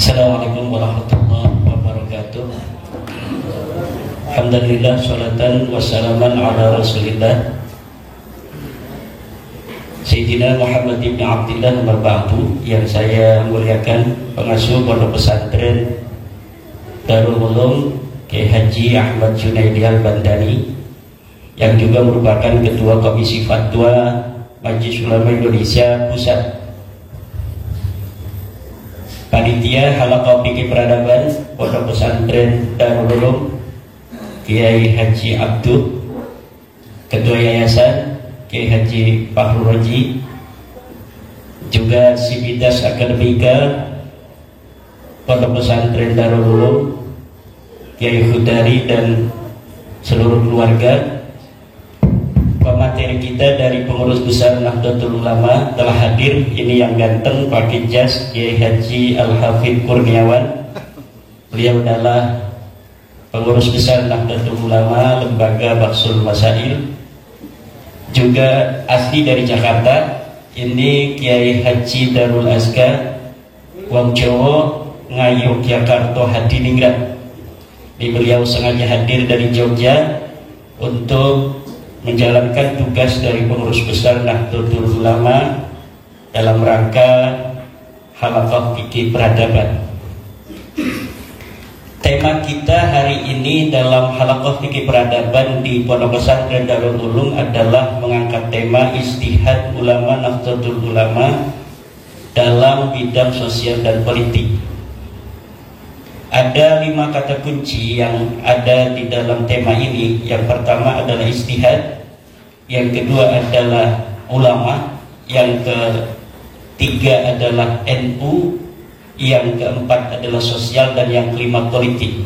Assalamualaikum warahmatullahi wabarakatuh. Alhamdulillah, salatan wassalaman ala rasulillah Sayyidina Muhammad ibn Abdillah nomor ba'du, yang saya muliakan pengasuh pondok pesantren Darul Ulum Kiai Haji Ahmad Junaidi Al-Bandani, yang juga merupakan Ketua Komisi Fatwa Majelis Ulama Indonesia Pusat, Panitia Halaqah Fikih Peradaban Pondok Pesantren Darul Ulum Kiai Haji Abdul, Ketua Yayasan Kiai Haji Fahrul Raji, juga Sivitas Akademika Pondok Pesantren Darul Ulum Kiai Khudari dan seluruh keluarga. Pemateri kita dari pengurus besar Nahdlatul Ulama telah hadir. Ini yang ganteng pakai jas, Kiai Haji Al-Hafidh Kurniawan. Beliau adalah pengurus besar Nahdlatul Ulama Lembaga Baksul Masail, juga asli dari Jakarta. Ini Kiai Haji Darul Azkar Wong Jawa Ngayogyakarta Hadiningrat. Beliau sengaja hadir dari Jogja untuk menjalankan tugas dari pengurus besar Nahdlatul Ulama dalam rangka Halaqah Fikih Peradaban. Tema kita hari ini dalam Halaqah Fikih Peradaban di Pondok Pesantren Darul Ulum adalah mengangkat tema Ijtihad Ulama Nahdlatul Ulama dalam bidang sosial dan politik. Ada 5 kata kunci yang ada di dalam tema ini. Yang pertama adalah ijtihad, yang kedua adalah ulama, yang ketiga adalah NU, yang keempat adalah sosial, dan yang kelima politik.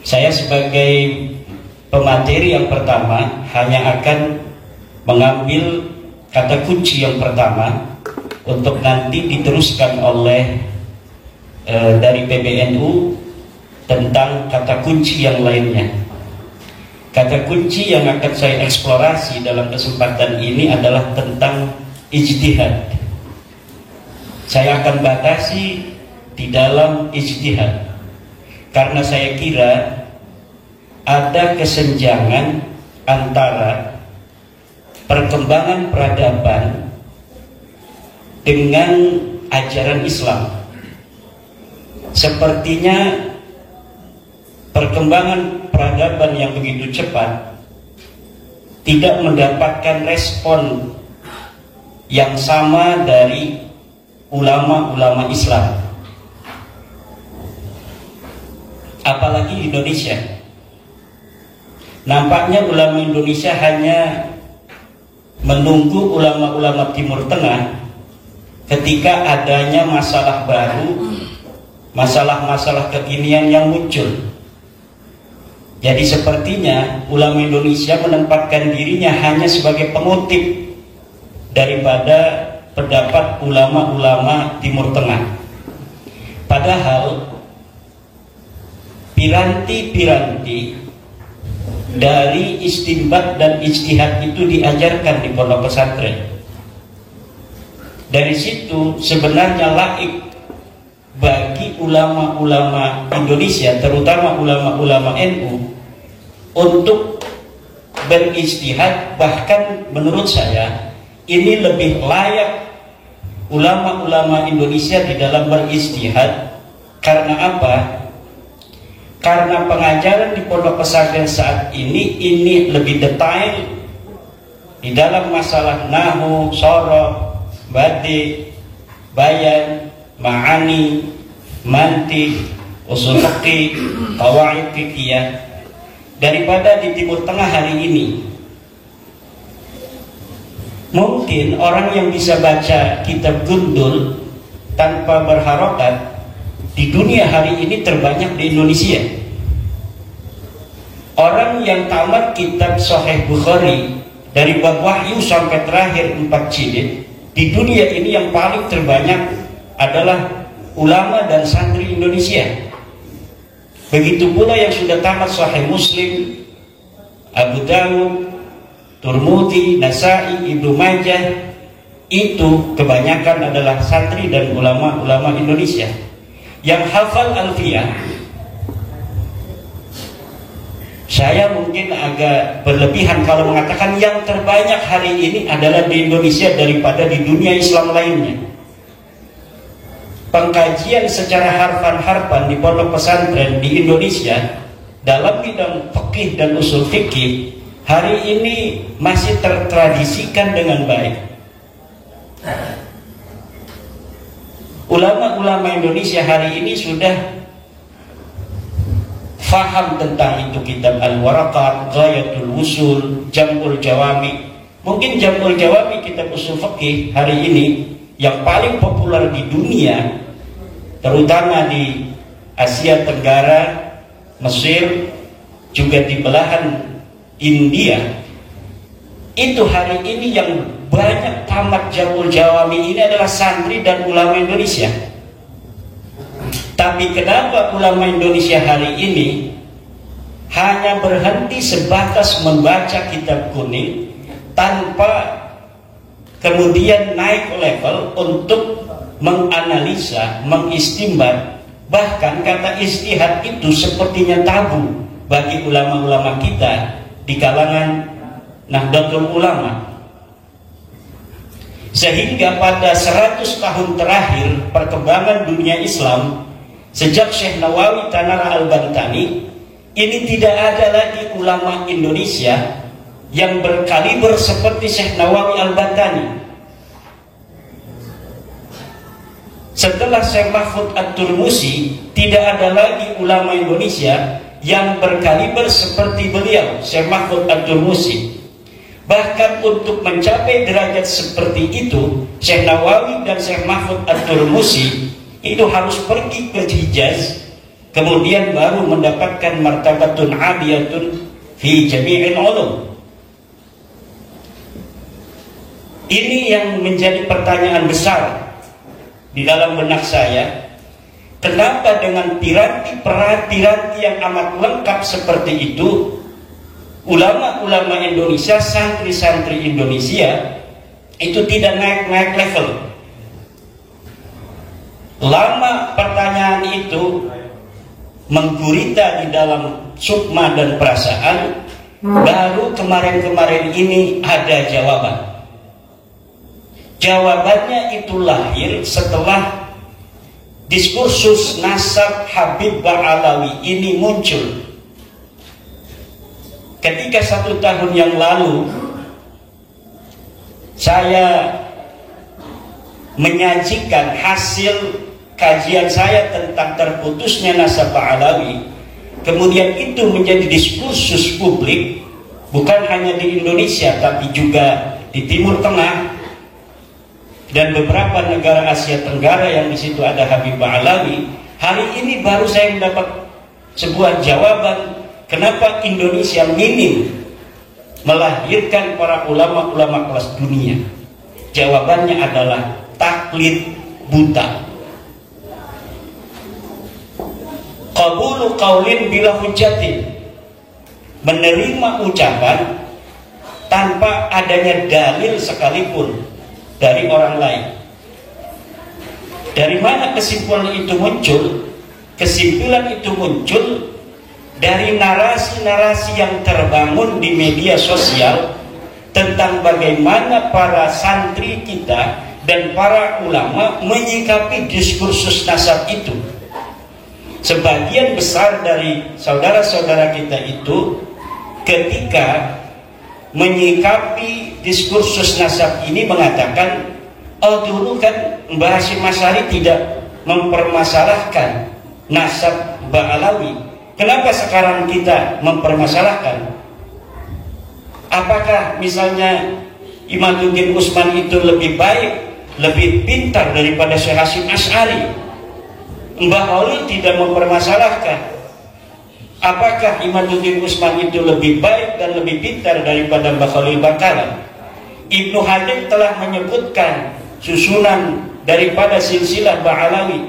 Saya sebagai pemateri yang pertama hanya akan mengambil kata kunci yang pertama untuk nanti diteruskan oleh dari PBNU tentang kata kunci yang lainnya. Kata kunci yang akan saya eksplorasi dalam kesempatan ini adalah tentang ijtihad. Saya akan batasi di dalam ijtihad karena saya kira ada kesenjangan antara perkembangan peradaban dengan ajaran Islam. Sepertinya perkembangan peradaban yang begitu cepat tidak mendapatkan respon yang sama dari ulama-ulama Islam, apalagi di Indonesia. Nampaknya ulama Indonesia hanya menunggu ulama-ulama Timur Tengah ketika adanya masalah baru, masalah-masalah kekinian yang muncul. Jadi sepertinya ulama Indonesia menempatkan dirinya hanya sebagai pengutip daripada pendapat ulama-ulama Timur Tengah. Padahal piranti-piranti dari istinbat dan ijtihad itu diajarkan di pondok pesantren. Dari situ sebenarnya laik bagi ulama-ulama Indonesia, terutama ulama-ulama NU, untuk berijtihad. Bahkan menurut saya ini lebih layak ulama-ulama Indonesia di dalam berijtihad. Karena apa? Karena pengajaran di pondok pesantren saat ini lebih detail di dalam masalah nahwu, soroh, badi, bayan, ma'ani, mantiq, usul fiqih, qawaid fiqhiyah daripada di Timur Tengah hari ini. Mungkin orang yang bisa baca kitab gundul tanpa berharokat di dunia hari ini terbanyak di Indonesia. Orang yang tamat kitab Sahih Bukhari dari bab wahyu sampai terakhir 4 jilid di dunia ini yang paling terbanyak adalah ulama dan santri Indonesia. Begitu pula yang sudah tamat Sahih Muslim, Abu Dawud, Turmudi, Nasai, Ibnu Majah, itu kebanyakan adalah santri dan ulama-ulama Indonesia yang hafal alfiyah. Saya mungkin agak berlebihan kalau mengatakan yang terbanyak hari ini adalah di Indonesia daripada di dunia Islam lainnya. Pengkajian secara harfan-harfan di pondok pesantren di Indonesia dalam bidang fikih dan usul fikih hari ini masih tertradisikan dengan baik. Ulama-ulama Indonesia hari ini sudah faham tentang itu kitab Al-Waraqat, Ghayatul Wusul, Jam'ul Jawami. Mungkin Jam'ul Jawami kitab usul fikih hari ini yang paling populer di dunia, terutama di Asia Tenggara, Mesir, juga di belahan India. Itu hari ini yang banyak tamat Jam'ul Jawami ini adalah santri dan ulama Indonesia. Tapi kenapa ulama Indonesia hari ini hanya berhenti sebatas membaca kitab kuning tanpa kemudian naik level untuk menganalisa, mengistimbat, bahkan kata istihad itu sepertinya tabu bagi ulama-ulama kita di kalangan Nahdlatul Ulama. Sehingga pada 100 tahun terakhir perkembangan dunia Islam sejak Syekh Nawawi Tanara Al-Bantani ini tidak ada lagi ulama Indonesia yang berkaliber seperti Syekh Nawawi Al-Bantani. Setelah Syekh Mahfud At-Turmusi, tidak ada lagi ulama Indonesia yang berkaliber seperti beliau, Syekh Mahfud At-Turmusi. Bahkan untuk mencapai derajat seperti itu, Syekh Nawawi dan Syekh Mahfud At-Turmusi itu harus pergi ke Hijaz, kemudian baru mendapatkan martabatun aliyatun fi jami'il ulum. Ini yang menjadi pertanyaan besar di dalam benak saya. Kenapa dengan piranti-piranti yang amat lengkap seperti itu, ulama-ulama Indonesia, santri-santri Indonesia itu tidak naik-naik level? Lama pertanyaan itu menggurita di dalam sukma dan perasaan, baru kemarin-kemarin ini ada jawaban. Jawabannya itu lahir setelah diskursus nasab Habib Ba'alawi ini muncul. Ketika 1 tahun yang lalu saya menyajikan hasil kajian saya tentang terputusnya nasab Ba'alawi, kemudian itu menjadi diskursus publik, bukan hanya di Indonesia tapi juga di Timur Tengah dan beberapa negara Asia Tenggara yang di situ ada Habib Ba'alawi. Hari ini baru saya mendapat sebuah jawaban kenapa Indonesia minim melahirkan para ulama-ulama kelas dunia. Jawabannya adalah taklid buta. Qabulu qaulin bila hujjatin, menerima ucapan tanpa adanya dalil sekalipun dari orang lain. Dari mana kesimpulan itu muncul? Kesimpulan itu muncul dari narasi-narasi yang terbangun di media sosial tentang bagaimana para santri kita dan para ulama menyikapi diskursus nasab itu. Sebagian besar dari saudara-saudara kita itu ketika menyikapi diskursus nasab ini mengatakan, oh dulu kan Mbah Hasyim Asy'ari tidak mempermasalahkan nasab Ba'alawi, kenapa sekarang kita mempermasalahkan? Apakah misalnya Imaduddin Utsman itu lebih baik, lebih pintar daripada Syekh Hasyim Asy'ari? Mbah Khalil tidak mempermasalahkan. Apakah Imaduddin Utsman itu lebih baik dan lebih pintar daripada Mbah Khalil Bangkalan? Ibnu Hajar telah menyebutkan susunan daripada silsilah Ba'alawi.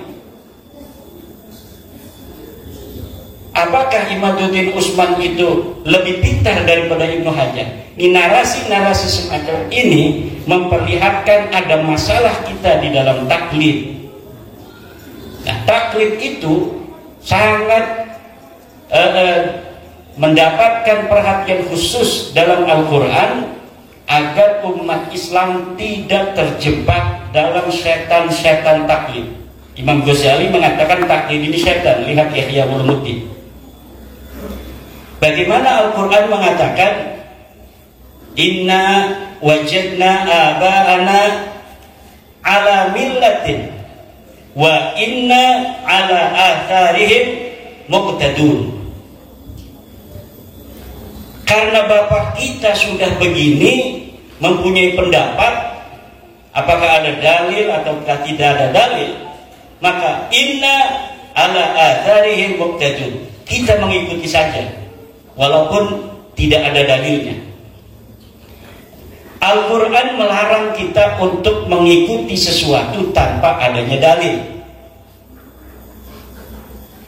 Apakah Imaduddin Utsman itu lebih pintar daripada Ibnu Hajar? narasi-narasi semacam ini memperlihatkan ada masalah kita di dalam taklid. Nah, taklid itu sangat mendapatkan perhatian khusus dalam Al-Quran agar umat Islam tidak terjebak dalam setan-setan taklid. Imam Ghazali mengatakan taklid ini setan. Lihat Ihya Ulumuddin. Bagaimana Al-Quran mengatakan inna wajadna aba'ana ala millatin wa inna ala atharihim muqtadun. Karena bapak kita sudah begini, mempunyai pendapat, apakah ada dalil ataukah tidak ada dalil, maka inna ala atharihim muqtadun, kita mengikuti saja walaupun tidak ada dalilnya. Al-Quran melarang kita untuk mengikuti sesuatu tanpa adanya dalil.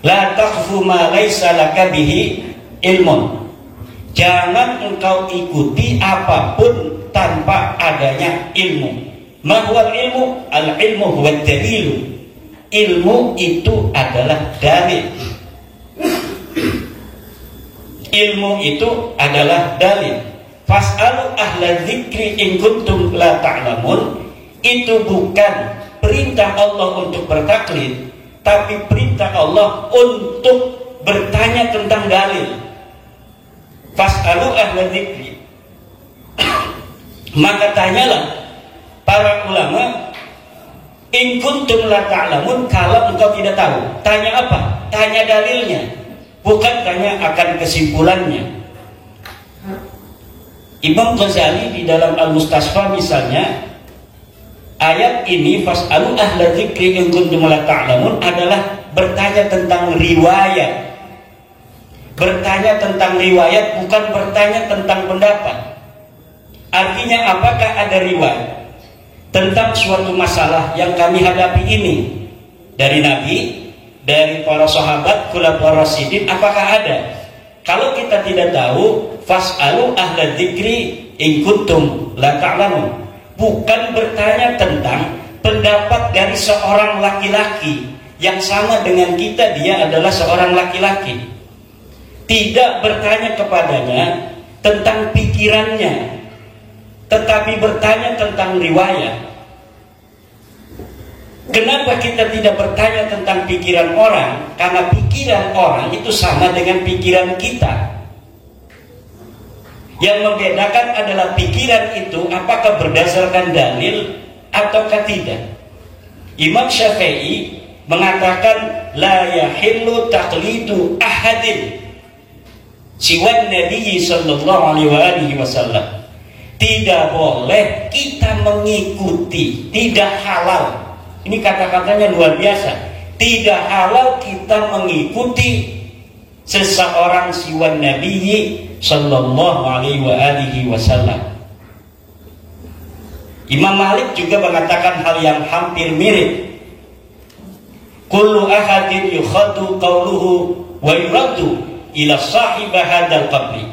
La taqfu ma laysa laka bihi ilmun. Jangan engkau ikuti apapun tanpa adanya ilmu. Ma huwal ilmu? Al-ilmu huwa dalilu. Ilmu itu adalah dalil. Ilmu itu adalah dalil. Fas'alu ahla dzikri in kuntum la ta'lamun. Itu bukan perintah Allah untuk bertaklid, tapi perintah Allah untuk bertanya tentang dalil. Fas'alu ahla dzikri. Maka tanyalah para ulama, in kuntum la ta'lamun, kalau engkau tidak tahu. Tanya apa? Tanya dalilnya, bukan tanya akan kesimpulannya. Imam Ghazali di dalam Al-Mustasfa misalnya, ayat ini fas'alu ahla dzikri in kuntum la ta'lamun adalah bertanya tentang riwayat. Bertanya tentang riwayat, bukan bertanya tentang pendapat. Artinya apakah ada riwayat tentang suatu masalah yang kami hadapi ini dari Nabi, dari para sahabat, khulafaur rasyidin, apakah ada? Kalau kita tidak tahu, fas'alu ahla dzikri in kuntum la ta'lamun, bukan bertanya tentang pendapat dari seorang laki-laki yang sama dengan kita, dia adalah seorang laki-laki. Tidak bertanya kepadanya tentang pikirannya, tetapi bertanya tentang riwayat. Kenapa kita tidak bertanya tentang pikiran orang? Karena pikiran orang itu sama dengan pikiran kita. Yang membedakan adalah pikiran itu apakah berdasarkan dalil ataukah tidak. Imam Syafi'i mengatakan la yahillu taqlidu ahadin siwan Nabi sallallahu alaihi wasallam. Tidak boleh kita mengikuti, tidak halal. Ini kata-katanya luar biasa. Tidak halal kita mengikuti seseorang siwan Nabi sallallahu alaihi wasallam. Imam Malik juga mengatakan hal yang hampir mirip. Kullu ahadin yukhadu qawluhu wa yuraddu ila sahibah hadzal qabri.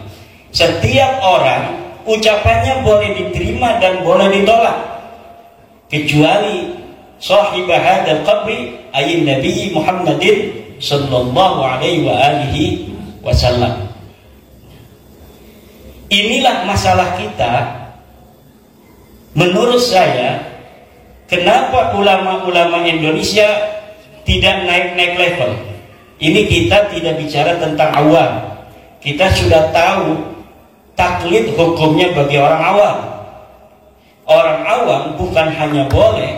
Setiap orang ucapannya boleh diterima dan boleh ditolak kecuali sahibah hadzal qabri ayyin Nabi Muhammadin sallallahu alaihi wasallam. Inilah masalah kita. Menurut saya, kenapa ulama-ulama Indonesia tidak naik-naik level? Ini kita tidak bicara tentang awam. Kita sudah tahu taklid hukumnya bagi orang awam. Orang awam bukan hanya boleh,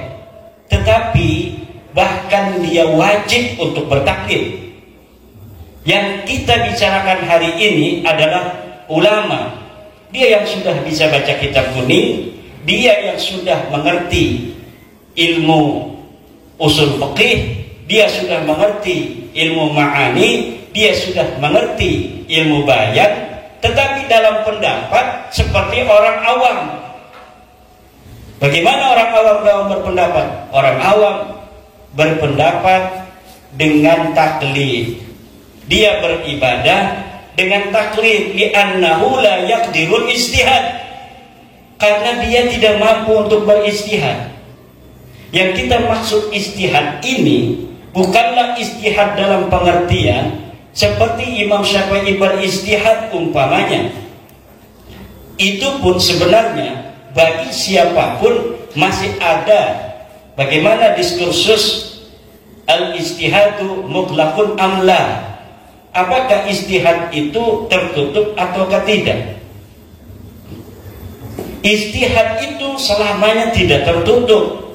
tetapi bahkan dia wajib untuk bertaklid. Yang kita bicarakan hari ini adalah ulama. Dia yang sudah bisa baca kitab kuning, dia yang sudah mengerti ilmu usul fikih, dia sudah mengerti ilmu ma'ani, dia sudah mengerti ilmu bayan, tetapi dalam pendapat seperti orang awam. Bagaimana orang awam dalam berpendapat? Orang awam berpendapat dengan taklid. Dia beribadah dengan taklid li'annahu la yaqdirul ijtihad, karena dia tidak mampu untuk berijtihad. Yang kita maksud ijtihad ini bukanlah ijtihad dalam pengertian seperti Imam Syafi'i berijtihad umpamanya. Itu pun sebenarnya bagi siapapun masih ada bagaimana diskursus al-ijtihadu mutlaqun amla. Apakah ijtihad itu tertutup ataukah tidak? Ijtihad itu selamanya tidak tertutup.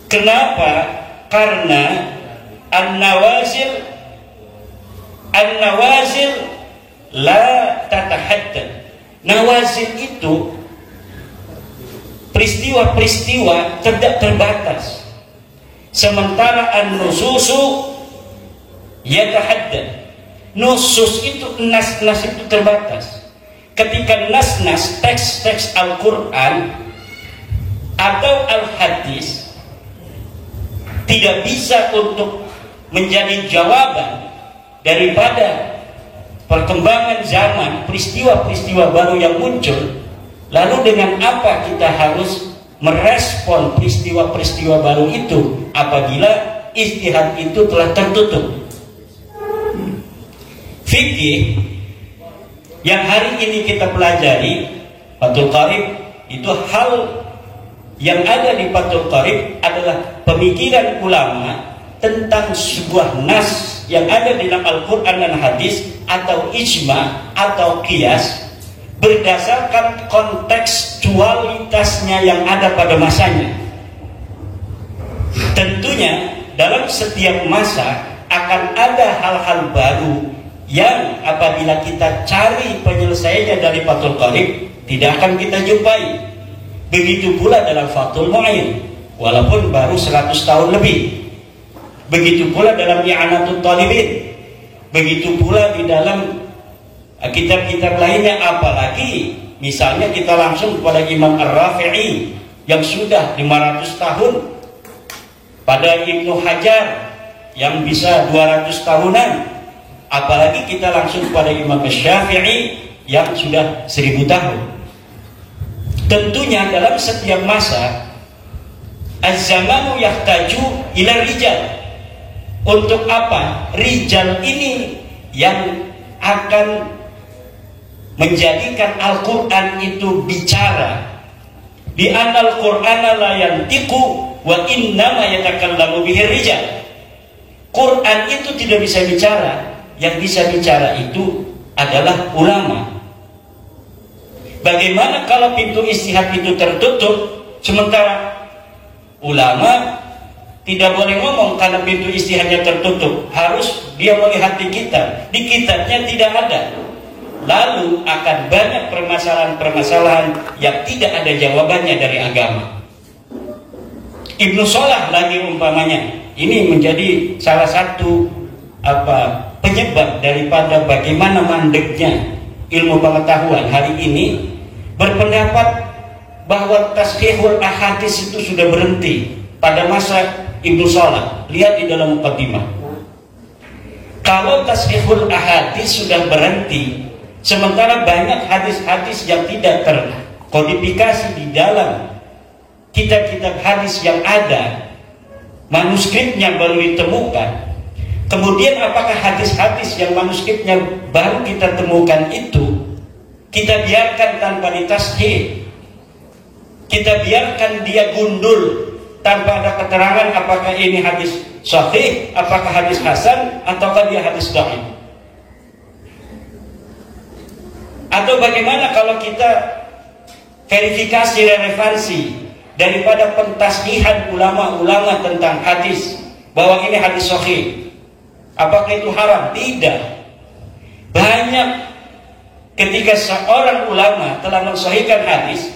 Kenapa? Karena an-nawazil la tatahaddad. Nawazil itu peristiwa-peristiwa tidak terbatas. Sementara an-nususu yatahaddad. Nusus itu, nas-nas itu terbatas. Ketika nas-nas, teks-teks Al-Quran atau Al-Hadis tidak bisa untuk menjadi jawaban daripada perkembangan zaman, peristiwa-peristiwa baru yang muncul, lalu dengan apa kita harus merespon peristiwa-peristiwa baru itu apabila ijtihad itu telah tertutup? Fikih yang hari ini kita pelajari, Fathul Qarib, itu hal yang ada di Fathul Qarib adalah pemikiran ulama tentang sebuah nas yang ada di dalam Al-Quran dan Hadis atau ijma atau qiyas berdasarkan kontekstualitasnya yang ada pada masanya. Tentunya dalam setiap masa akan ada hal-hal baru yang apabila kita cari penyelesaiannya dari Fathul Qarib tidak akan kita jumpai. Begitu pula dalam Fathul Mu'in, walaupun baru 100 tahun lebih. Begitu pula dalam I'anatul Talibin. Begitu pula di dalam kitab-kitab lainnya, apalagi misalnya kita langsung kepada Imam Ar-Rafi'i yang sudah 500 tahun, pada Ibnu Hajar yang bisa 200 tahunan, apalagi kita langsung kepada Imam Syafi'i yang sudah 1000 tahun. Tentunya dalam setiap masa az-zamanu yahtaju ila rijal. Untuk apa? Rijal ini yang akan menjadikan Al-Quran itu bicara. Di anal Qur'ana la yantiqu wa innama yatakallamu bihi rijal. Quran itu tidak bisa bicara. Yang bisa bicara itu adalah ulama. Bagaimana kalau pintu ijtihad itu tertutup, sementara ulama tidak boleh ngomong karena pintu ijtihadnya tertutup, harus dia melihat di kitab. Di kitabnya tidak ada. Lalu akan banyak permasalahan-permasalahan yang tidak ada jawabannya dari agama. Ibnu Shalah lagi umpamanya, ini menjadi salah satu penyebab daripada bagaimana mandeknya ilmu pengetahuan hari ini, berpendapat bahwa tashihul ahadits itu sudah berhenti pada masa Ibnu Shalah. Lihat di dalam muqaddimah. Kalau tashihul ahadits sudah berhenti, sementara banyak hadis-hadis yang tidak terkodifikasi di dalam kitab-kitab hadis yang ada, manuskripnya baru ditemukan. Kemudian apakah hadis-hadis yang manuskripnya baru kita temukan itu kita biarkan tanpa ditashih, kita biarkan dia gundul tanpa ada keterangan apakah ini hadis sahih, apakah hadis hasan, ataukah dia hadis dhaif? Atau bagaimana kalau kita verifikasi relevansi daripada pentashihan ulama-ulama tentang hadis, bahwa ini hadis sahih, apakah itu haram? Tidak. Banyak ketika seorang ulama telah mensahihkan hadis,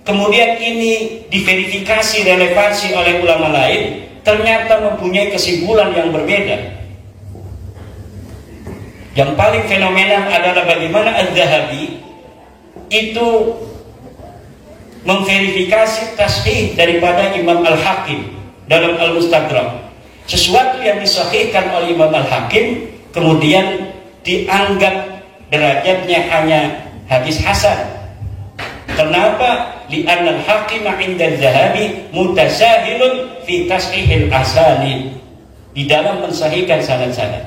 kemudian ini diverifikasi relevansi oleh ulama lain, ternyata mempunyai kesimpulan yang berbeda. Yang paling fenomenal adalah bagaimana Az-Zahabi itu memverifikasi tashih daripada Imam Al-Hakim dalam Al-Mustadrak. Sesuatu yang disahihkan oleh Imam Al-Hakim kemudian dianggap derajatnya hanya hadis hasan. Kenapa? Li'annal hakima 'inda dhahabi mutasahilun fi tashihil asanid, di dalam mensahihkan sanad-sanad.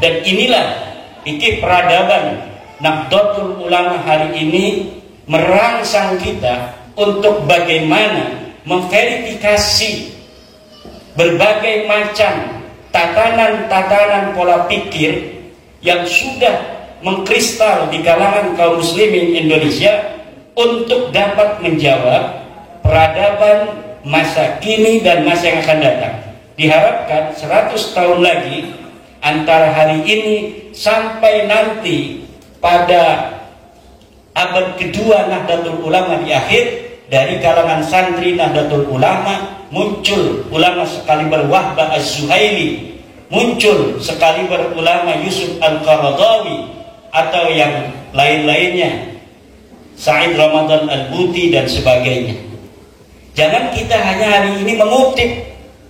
Dan inilah fikih peradaban Nahdlatul Ulama hari ini merangsang kita untuk bagaimana memverifikasi berbagai macam tatanan-tatanan pola pikir yang sudah mengkristal di kalangan kaum muslimin Indonesia untuk dapat menjawab peradaban masa kini dan masa yang akan datang. Diharapkan 100 tahun lagi antara hari ini sampai nanti pada abad kedua Nahdlatul Ulama di akhir, dari kalangan santri Nahdlatul Ulama muncul ulama sekaliber Wahbah Az-Zuhaili, muncul sekaliber ulama Yusuf Al-Qaradawi atau yang lain-lainnya, Said Ramadan Al-Buti dan sebagainya. Jangan kita hanya hari ini mengutip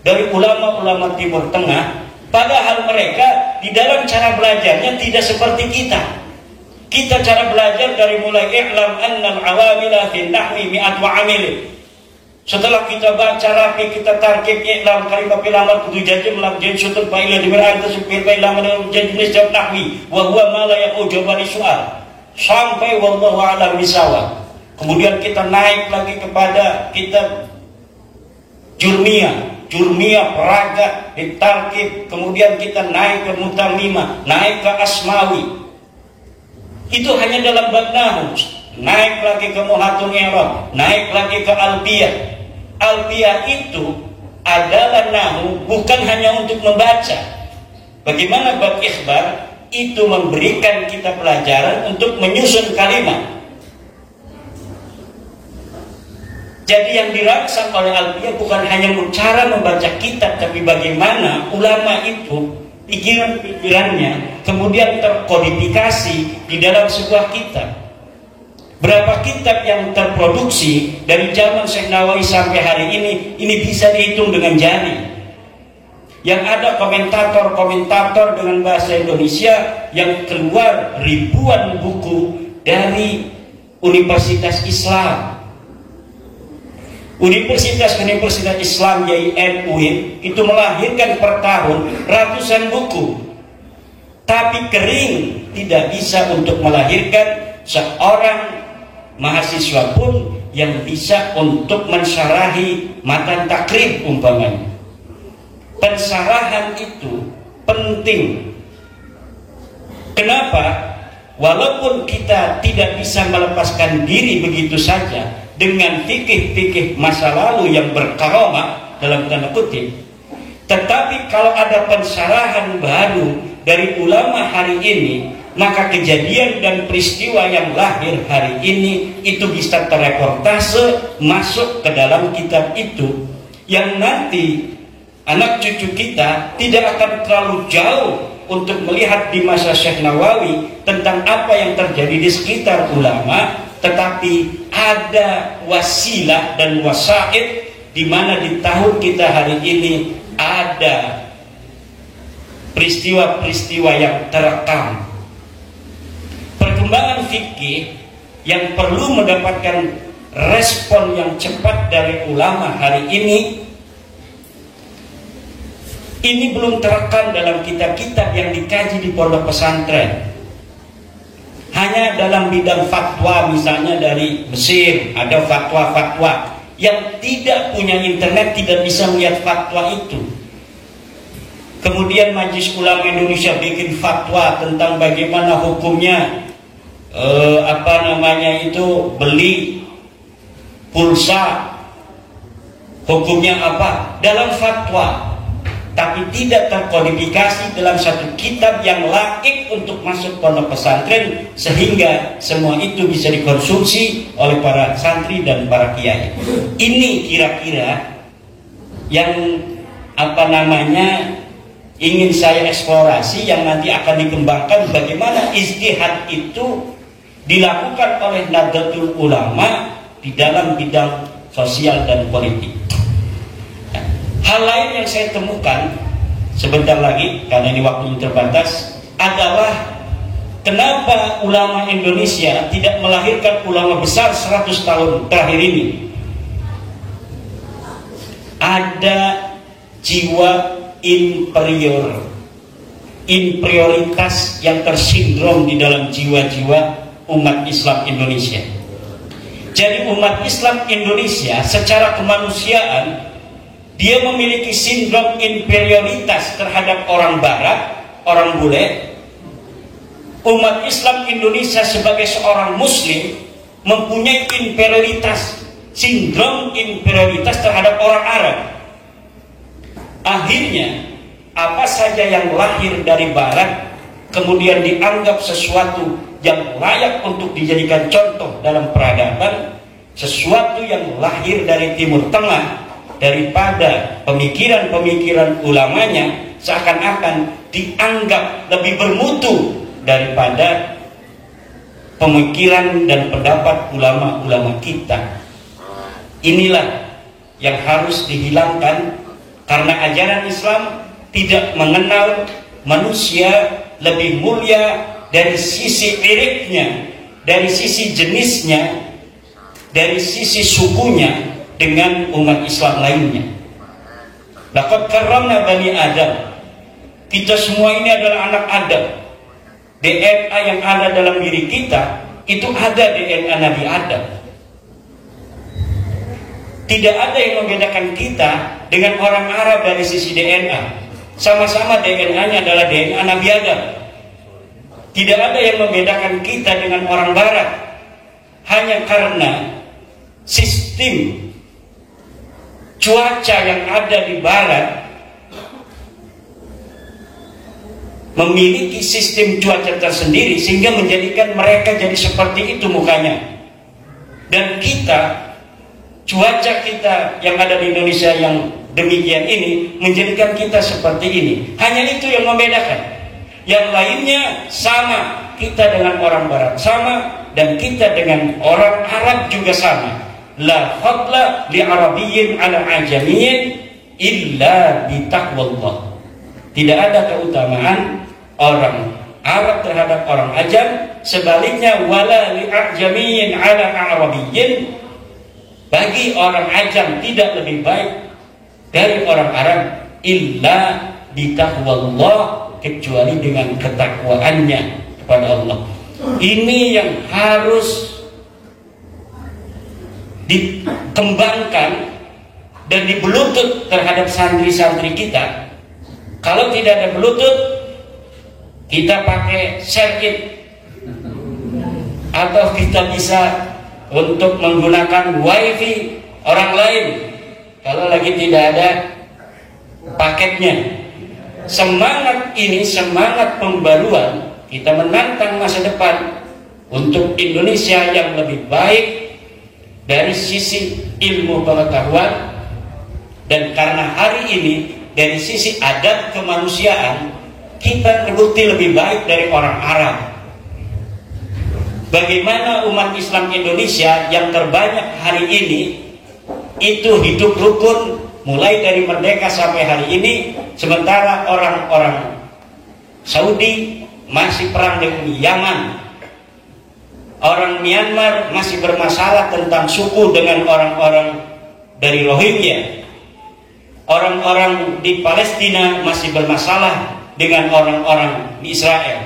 dari ulama-ulama Timur Tengah, padahal mereka di dalam cara belajarnya tidak seperti kita. Kita cara belajar dari mulai i'lam annal awamila fi nahwi mi'at wa amil. Setelah kita baca rapi, kita tarkib i'lam kalimah filamat kudu jadi melam jadi sutul fa'ilah diberang tersebir fa'ilah menjadi jenis jawab nahwi wa huwa ma la yaqu jawab soal sampai wallahu a'lam bisawab. Kemudian kita naik lagi kepada kitab Jurmiyah Peraga ditarkib, kemudian kita naik ke Mutamimah, naik ke Asmawi. Itu hanya dalam bab nahwu. Naik lagi ke Muhatun I'rab, naik lagi ke Alfiyah. Alfiyah itu adalah nahwu bukan hanya untuk membaca. Bagaimana bab ikhbar itu memberikan kita pelajaran untuk menyusun kalimat. Jadi yang dirangsang oleh Alfiyah bukan hanya cara membaca kitab, tapi bagaimana ulama itu pikiran-pikirannya kemudian terkodifikasi di dalam sebuah kitab. Berapa kitab yang terproduksi dari zaman Syekh Nawawi sampai hari ini bisa dihitung dengan jari. Yang ada komentator-komentator dengan bahasa Indonesia yang keluar ribuan buku dari Universitas Islam. Universitas Islam YIN UIN itu melahirkan per tahun ratusan buku, tapi kering, tidak bisa untuk melahirkan seorang mahasiswa pun yang bisa untuk mensyarahi matan takrib umpamanya. Pensarahan itu penting. Kenapa? Walaupun kita tidak bisa melepaskan diri begitu saja dengan fikih-fikih masa lalu yang berkaromah dalam tanda kutip, tetapi kalau ada pensarahan baru dari ulama hari ini, maka kejadian dan peristiwa yang lahir hari ini itu bisa terreportase masuk ke dalam kitab itu, yang nanti anak cucu kita tidak akan terlalu jauh untuk melihat di masa Syekh Nawawi tentang apa yang terjadi di sekitar ulama, tetapi ada wasilah dan wasaid di mana di tahun kita hari ini ada peristiwa-peristiwa yang terekam. Perkembangan fikih yang perlu mendapatkan respon yang cepat dari ulama hari ini belum terekam dalam kitab-kitab yang dikaji di pondok pesantren. Hanya dalam bidang fatwa, misalnya dari Mesir ada fatwa-fatwa yang tidak punya internet tidak bisa melihat fatwa itu. Kemudian Majelis Ulama Indonesia bikin fatwa tentang bagaimana hukumnya beli pulsa, hukumnya apa dalam fatwa, tapi tidak terkodifikasi dalam satu kitab yang laik untuk masuk pondok pesantren sehingga semua itu bisa dikonsumsi oleh para santri dan para kiai. Ini kira-kira yang ingin saya eksplorasi, yang nanti akan dikembangkan bagaimana ijtihad itu dilakukan oleh Nahdlatul Ulama di dalam bidang sosial dan politik. Hal lain yang saya temukan sebentar lagi, karena ini waktunya terbatas, adalah Kenapa ulama Indonesia tidak melahirkan ulama besar 100 tahun terakhir ini? Ada jiwa inferioritas yang tersindrom di dalam jiwa-jiwa umat Islam Indonesia. Jadi umat Islam Indonesia secara kemanusiaan dia memiliki sindrom inferioritas terhadap orang barat, orang bule. Umat Islam Indonesia sebagai seorang muslim mempunyai inferioritas, sindrom inferioritas terhadap orang Arab. Akhirnya apa saja yang lahir dari barat kemudian dianggap sesuatu yang layak untuk dijadikan contoh dalam peradaban, sesuatu yang lahir dari Timur Tengah daripada pemikiran-pemikiran ulamanya seakan-akan dianggap lebih bermutu daripada pemikiran dan pendapat ulama-ulama kita. Inilah yang harus dihilangkan, karena ajaran Islam tidak mengenal manusia lebih mulia dari sisi iriknya, dari sisi jenisnya, dari sisi sukunya dengan umat Islam lainnya. Laqad karramna bani Adam. Kita semua ini adalah anak Adam. DNA yang ada dalam diri kita itu ada DNA Nabi Adam. Tidak ada yang membedakan kita dengan orang Arab dari sisi DNA. Sama-sama DNA-nya adalah DNA Nabi Adam. Tidak ada yang membedakan kita dengan orang Barat. Hanya karena sistem cuaca yang ada di Barat memiliki sistem cuaca tersendiri sehingga menjadikan mereka jadi seperti itu mukanya. Dan kita, cuaca kita yang ada di Indonesia yang demikian ini menjadikan kita seperti ini. Hanya itu yang membedakan. Yang lainnya sama, kita dengan orang Barat sama, dan kita dengan orang Arab juga sama. La fadla li Arabiyyin ala ajamiyyin illa bi taqwallah. Tidak ada keutamaan orang Arab terhadap orang Ajam, sebaliknya wala li ajamiyyin ala arabiyyin. Bagi orang Ajam tidak lebih baik dari orang Arab illa bi taqwallah, kecuali dengan ketakwaannya kepada Allah. Ini yang harus dikembangkan dan dibelutut terhadap santri-santri kita. Kalau tidak ada bluetooth, kita pakai circuit, atau kita bisa untuk menggunakan wifi orang lain kalau lagi tidak ada paketnya. Semangat ini, semangat pembaruan, kita menantang masa depan untuk Indonesia yang lebih baik dari sisi ilmu pengetahuan. Dan karena hari ini dari sisi adat kemanusiaan kita terbukti lebih baik dari orang Arab. Bagaimana umat Islam Indonesia yang terbanyak hari ini itu hidup rukun mulai dari merdeka sampai hari ini, sementara orang-orang Saudi masih perang dengan Yaman, orang Myanmar masih bermasalah tentang suku dengan orang-orang dari Rohingya, orang-orang di Palestina masih bermasalah dengan orang-orang di Israel.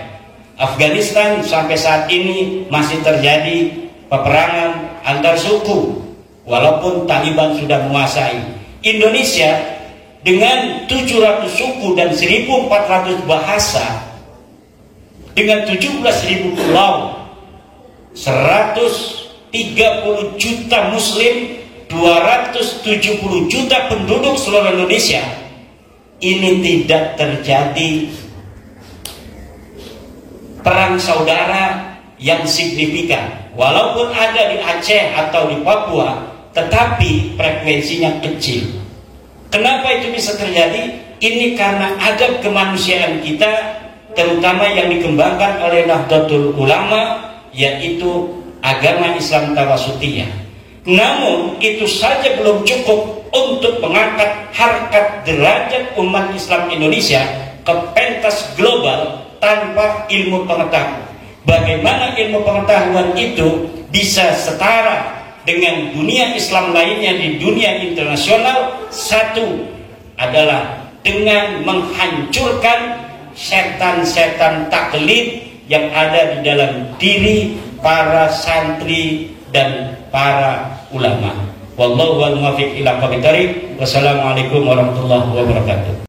Afghanistan sampai saat ini masih terjadi peperangan antar suku walaupun Taliban sudah menguasai. Indonesia dengan 700 suku dan 1.400 bahasa, dengan 17.000 pulau, 130 juta muslim, 270 juta penduduk seluruh Indonesia, ini tidak terjadi perang saudara yang signifikan. Walaupun ada di Aceh atau di Papua, tetapi frekuensinya kecil. Kenapa itu bisa terjadi? Ini karena adab kemanusiaan kita, terutama yang dikembangkan oleh Nahdlatul Ulama, yaitu agama Islam Tawasutiyah. Namun itu saja belum cukup untuk mengangkat harkat derajat umat Islam Indonesia ke pentas global tanpa ilmu pengetahuan. bagaimana ilmu pengetahuan itu bisa setara dengan dunia Islam lainnya di dunia internasional. Satu adalah dengan menghancurkan setan-setan taklid yang ada di dalam diri para santri dan para ulama. Wallahu wal muwaffiq ila aqwamit thoriq. Wassalamualaikum warahmatullahi wabarakatuh.